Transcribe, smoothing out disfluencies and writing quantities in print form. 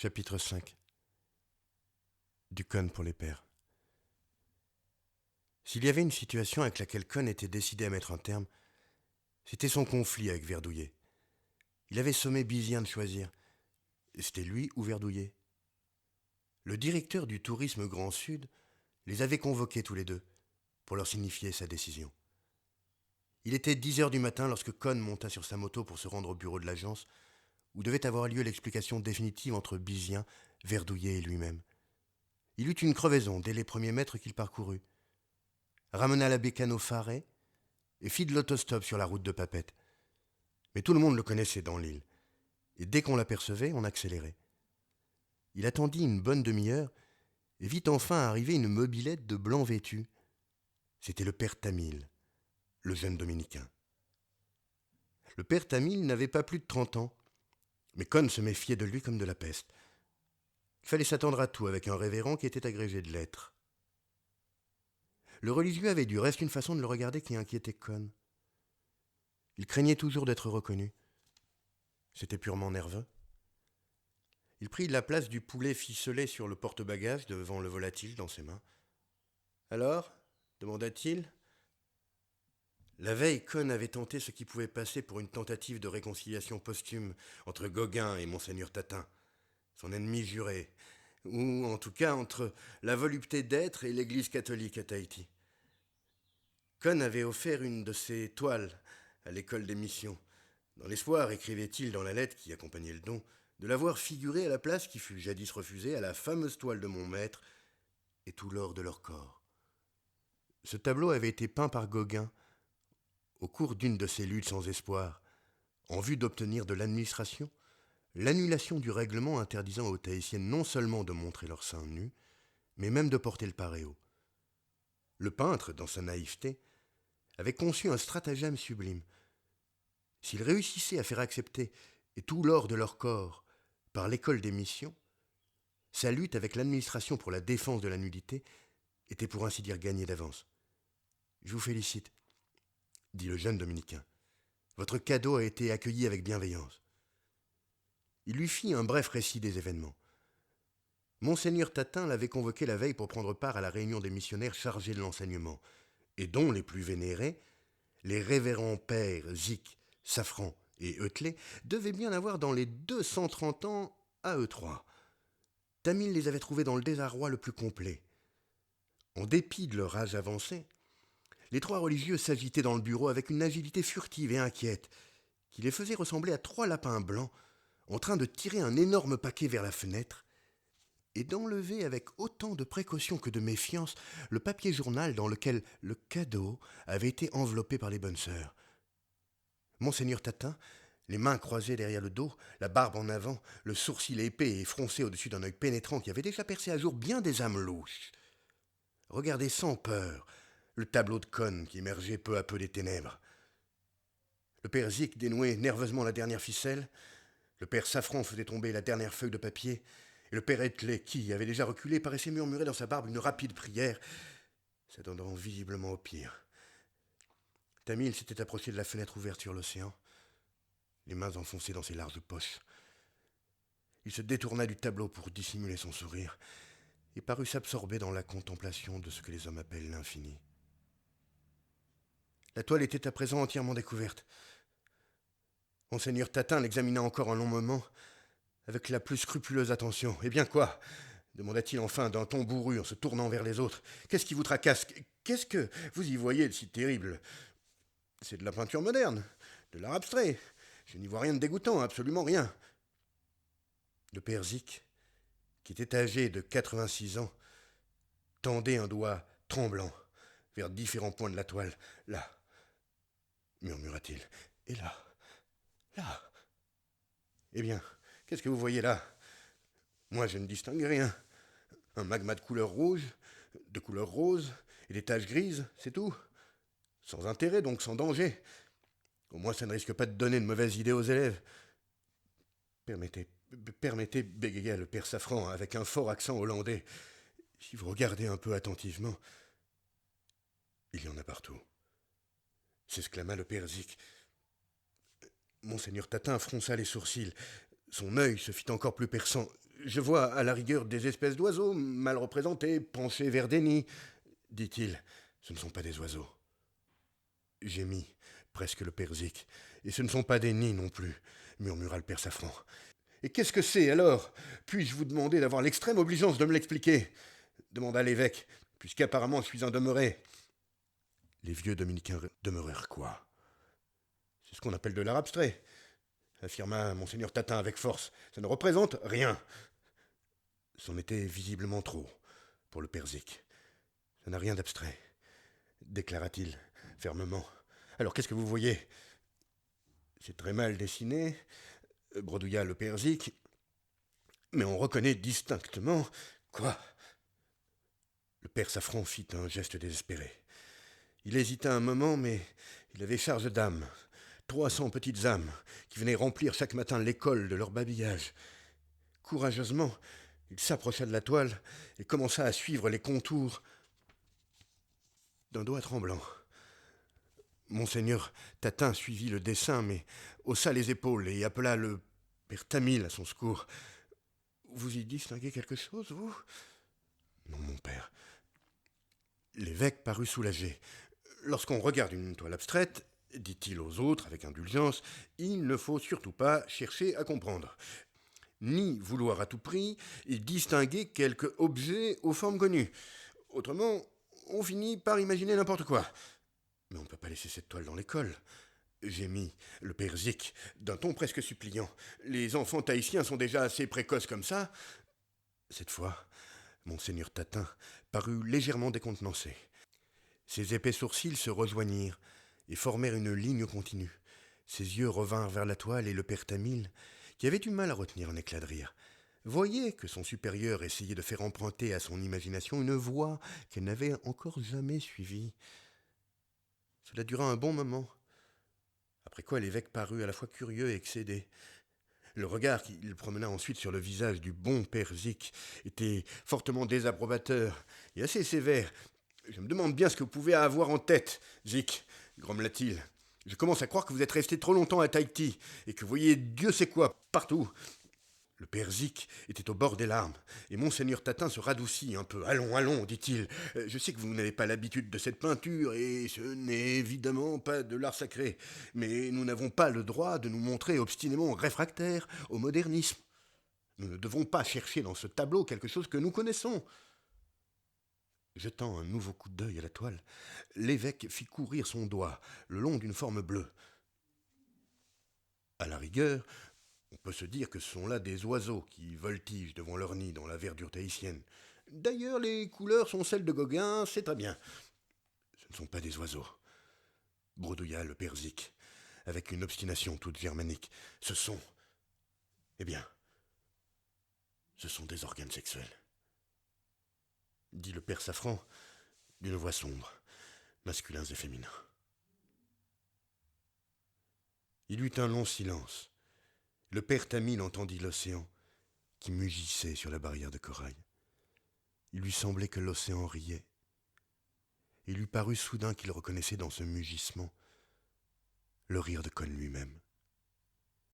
Chapitre 5. Du Con pour les pères. S'il y avait une situation avec laquelle Con était décidé à mettre un terme, c'était son conflit avec Verdouillet. Il avait sommé Bizien de choisir. C'était lui ou Verdouillet. Le directeur du tourisme Grand Sud les avait convoqués tous les deux pour leur signifier sa décision. Il était 10 heures du matin lorsque Con monta sur sa moto pour se rendre au bureau de l'agence où devait avoir lieu l'explication définitive entre Bizien, Verdouillet et lui-même. Il eut une crevaison dès les premiers mètres qu'il parcourut, ramena la bécane au Faret et fit de l'autostop sur la route de Papette. Mais tout le monde le connaissait dans l'île, et dès qu'on l'apercevait, on accélérait. Il attendit une bonne demi-heure et vit enfin arriver une mobilette de blanc vêtu. C'était le père Tamil, le jeune dominicain. Le père Tamil n'avait pas plus de 30 ans, mais Con se méfiait de lui comme de la peste. Il fallait s'attendre à tout avec un révérend qui était agrégé de lettres. Le religieux avait du reste une façon de le regarder qui inquiétait Con. Il craignait toujours d'être reconnu. C'était purement nerveux. Il prit la place du poulet ficelé sur le porte-bagages devant le volatile dans ses mains. « Alors » demanda-t-il. La veille, Con avait tenté ce qui pouvait passer pour une tentative de réconciliation posthume entre Gauguin et Monseigneur Tatin, son ennemi juré, ou en tout cas entre la volupté d'être et l'Église catholique à Tahiti. Con avait offert une de ses toiles à l'école des missions, dans l'espoir, écrivait-il dans la lettre qui accompagnait le don, de la voir figurer à la place qui fut jadis refusée à la fameuse toile de mon maître et tout l'or de leur corps. Ce tableau avait été peint par Gauguin au cours d'une de ses luttes sans espoir, en vue d'obtenir de l'administration l'annulation du règlement interdisant aux Tahitiennes non seulement de montrer leurs seins nus, mais même de porter le paréo. Le peintre, dans sa naïveté, avait conçu un stratagème sublime. S'il réussissait à faire accepter et tout l'or de leur corps par l'école des missions, sa lutte avec l'administration pour la défense de la nudité était pour ainsi dire gagnée d'avance. « Je vous félicite, » dit le jeune dominicain. « Votre cadeau a été accueilli avec bienveillance. » Il lui fit un bref récit des événements. Monseigneur Tatin l'avait convoqué la veille pour prendre part à la réunion des missionnaires chargés de l'enseignement, et dont les plus vénérés, les révérends pères Zik, Safran et Eutley, devaient bien avoir dans les 230 ans à eux trois. Tamil les avait trouvés dans le désarroi le plus complet. En dépit de leur âge avancé, les trois religieux s'agitaient dans le bureau avec une agilité furtive et inquiète, qui les faisait ressembler à 3 lapins blancs, en train de tirer un énorme paquet vers la fenêtre, et d'enlever avec autant de précaution que de méfiance le papier journal dans lequel le cadeau avait été enveloppé par les bonnes sœurs. Monseigneur Tatin, les mains croisées derrière le dos, la barbe en avant, le sourcil épais et froncé au-dessus d'un œil pénétrant qui avait déjà percé à jour bien des âmes louches, regardait sans peur le tableau de Con qui émergeait peu à peu des ténèbres. Le père Zik dénouait nerveusement la dernière ficelle, le père Safran faisait tomber la dernière feuille de papier, et le père Etley, qui avait déjà reculé, paraissait murmurer dans sa barbe une rapide prière, s'attendant visiblement au pire. Tamil s'était approché de la fenêtre ouverte sur l'océan, les mains enfoncées dans ses larges poches. Il se détourna du tableau pour dissimuler son sourire, et parut s'absorber dans la contemplation de ce que les hommes appellent l'infini. La toile était à présent entièrement découverte. Monseigneur Tatin l'examina encore un long moment, avec la plus scrupuleuse attention. « Eh bien quoi ?» demanda-t-il enfin d'un ton bourru en se tournant vers les autres. « Qu'est-ce qui vous tracasse? Qu'est-ce que vous y voyez de si terrible? C'est de la peinture moderne, de l'art abstrait. Je n'y vois rien de dégoûtant, absolument rien. » Le père Zik, qui était âgé de 86 ans, tendait un doigt tremblant vers différents points de la toile. « Là, » murmura-t-il, « et là, là. Eh bien, qu'est-ce que vous voyez là? Moi, je ne distingue rien. Un magma de couleur rouge, de couleur rose, et des taches grises, c'est tout. Sans intérêt, donc sans danger. Au moins, ça ne risque pas de donner de mauvaises idées aux élèves. Permettez, bégaya le père Safran avec un fort accent hollandais. Si vous regardez un peu attentivement, il y en a partout. S'exclama le père Zik. Monseigneur Tatin fronça les sourcils. Son œil se fit encore plus perçant. Je vois à la rigueur des espèces d'oiseaux, mal représentés, penchés vers des nids, dit-il. Ce ne sont pas des oiseaux. Gémit presque le père Zik. Et ce ne sont pas des nids non plus, murmura le père Safran. Et qu'est-ce que c'est alors? Puis-je vous demander d'avoir l'extrême obligeance de me l'expliquer? Demanda l'évêque, puisqu'apparemment je suis un demeuré. Les vieux dominicains demeurèrent quoi? C'est ce qu'on appelle de l'art abstrait, affirma monseigneur Tatin avec force. Ça ne représente rien. C'en était visiblement trop pour le père Zik. Ça n'a rien d'abstrait, déclara-t-il fermement. Alors qu'est-ce que vous voyez? C'est très mal dessiné, bredouilla le père Zik, mais on reconnaît distinctement. Quoi? Le père Safran fit un geste désespéré. Il hésita un moment, mais il avait charge d'âme. 300 petites âmes qui venaient remplir chaque matin l'école de leur babillage. Courageusement, il s'approcha de la toile et commença à suivre les contours d'un doigt tremblant. Monseigneur Tatin suivit le dessin, mais haussa les épaules et appela le père Tamil à son secours. Vous y distinguez quelque chose, vous? Non, mon père. L'évêque parut soulagé. Lorsqu'on regarde une toile abstraite, dit-il aux autres avec indulgence, il ne faut surtout pas chercher à comprendre, ni vouloir à tout prix distinguer quelque objet aux formes connues. Autrement, on finit par imaginer n'importe quoi. Mais on ne peut pas laisser cette toile dans l'école. Gémit le père Zik, d'un ton presque suppliant. Les enfants tahitiens sont déjà assez précoces comme ça. Cette fois, monseigneur Tatin parut légèrement décontenancé. Ses épais sourcils se rejoignirent et formèrent une ligne continue. Ses yeux revinrent vers la toile et le père Tamil, qui avait du mal à retenir un éclat de rire, voyait que son supérieur essayait de faire emprunter à son imagination une voie qu'elle n'avait encore jamais suivie. Cela dura un bon moment, après quoi l'évêque parut à la fois curieux et excédé. Le regard qu'il promena ensuite sur le visage du bon père Zik était fortement désapprobateur et assez sévère. Je me demande bien ce que vous pouvez avoir en tête, Zik, grommela-t-il. Je commence à croire que vous êtes resté trop longtemps à Tahiti et que vous voyez Dieu sait quoi partout. Le père Zik était au bord des larmes, et monseigneur Tatin se radoucit un peu. Allons, allons, dit-il. Je sais que vous n'avez pas l'habitude de cette peinture, et ce n'est évidemment pas de l'art sacré. Mais nous n'avons pas le droit de nous montrer obstinément réfractaires au modernisme. Nous ne devons pas chercher dans ce tableau quelque chose que nous connaissons. Jetant un nouveau coup d'œil à la toile, l'évêque fit courir son doigt le long d'une forme bleue. À la rigueur, on peut se dire que ce sont là des oiseaux qui voltigent devant leur nid dans la verdure tahitienne. D'ailleurs, les couleurs sont celles de Gauguin, c'est très bien. Ce ne sont pas des oiseaux, bredouilla le père Zik, avec une obstination toute germanique. Ce sont, eh bien, ce sont des organes sexuels, dit le père Safran d'une voix sombre, masculins et féminins. Il eut un long silence. Le père Tamil entendit l'océan qui mugissait sur la barrière de corail. Il lui semblait que l'océan riait. Il lui parut soudain qu'il reconnaissait dans ce mugissement le rire de Cohn lui-même.